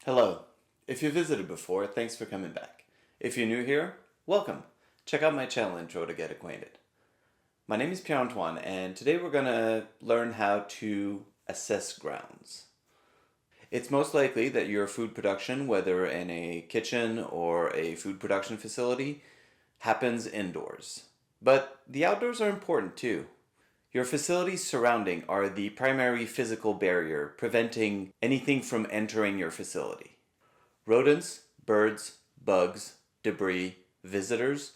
Hello. If you visited before, thanks for coming back. If you're new here, welcome. Check out my channel intro to get acquainted. My name is Pierre-Antoine, and today we're going to learn how to assess grounds. It's most likely that your food production, whether in a kitchen or a food production facility, happens indoors. But the outdoors are important too. Your facility's surrounding are the primary physical barrier preventing anything from entering your facility. Rodents, birds, bugs, debris, visitors,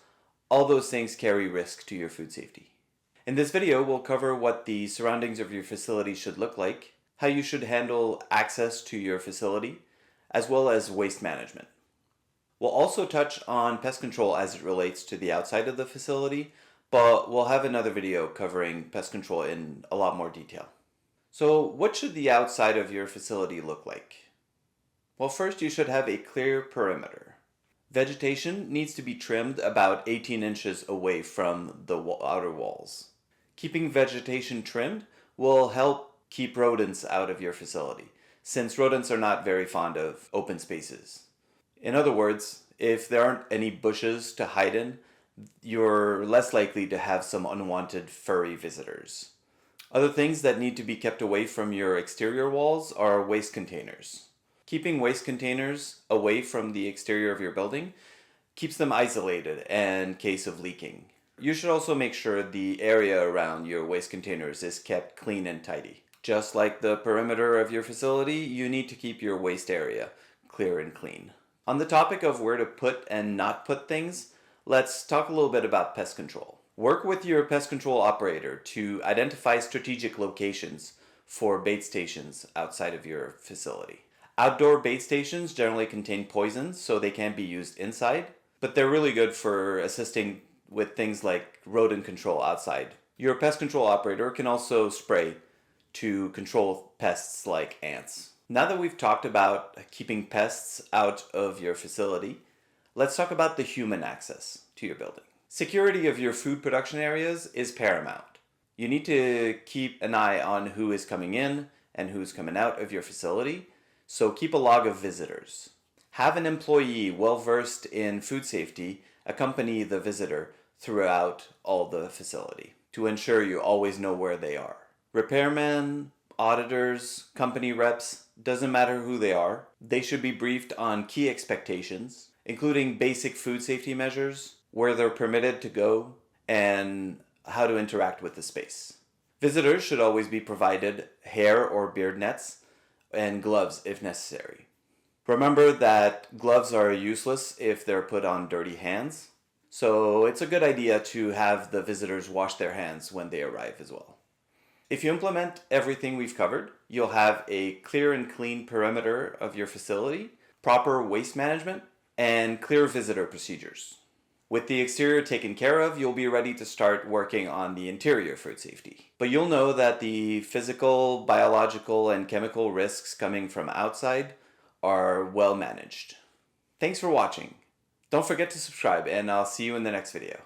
all those things carry risk to your food safety. In this video, we'll cover what the surroundings of your facility should look like, how you should handle access to your facility, as well as waste management. We'll also touch on pest control as it relates to the outside of the facility, but we'll have another video covering pest control in a lot more detail. So what should the outside of your facility look like? Well, first you should have a clear perimeter. Vegetation needs to be trimmed about 18 inches away from the outer walls. Keeping vegetation trimmed will help keep rodents out of your facility, since rodents are not very fond of open spaces. In other words, if there aren't any bushes to hide in, you're less likely to have some unwanted furry visitors. Other things that need to be kept away from your exterior walls are waste containers. Keeping waste containers away from the exterior of your building keeps them isolated in case of leaking. You should also make sure the area around your waste containers is kept clean and tidy. Just like the perimeter of your facility, you need to keep your waste area clear and clean. On the topic of where to put and not put things, let's talk a little bit about pest control. Work with your pest control operator to identify strategic locations for bait stations outside of your facility. Outdoor bait stations generally contain poisons, so they can't be used inside, but they're really good for assisting with things like rodent control outside. Your pest control operator can also spray to control pests like ants. Now that we've talked about keeping pests out of your facility, let's talk about the human access to your building. Security of your food production areas is paramount. You need to keep an eye on who is coming in and who's coming out of your facility, so keep a log of visitors. Have an employee well-versed in food safety accompany the visitor throughout all the facility to ensure you always know where they are. Repairmen, auditors, company reps, doesn't matter who they are, they should be briefed on key expectations, including basic food safety measures, where they're permitted to go, and how to interact with the space. Visitors should always be provided hair or beard nets and gloves if necessary. Remember that gloves are useless if they're put on dirty hands, so it's a good idea to have the visitors wash their hands when they arrive as well. If you implement everything we've covered, you'll have a clear and clean perimeter of your facility, proper waste management, and clear visitor procedures. With the exterior taken care of, you'll be ready to start working on the interior food safety. But you'll know that the physical, biological, and chemical risks coming from outside are well managed. Thanks for watching. Don't forget to subscribe, and I'll see you in the next video.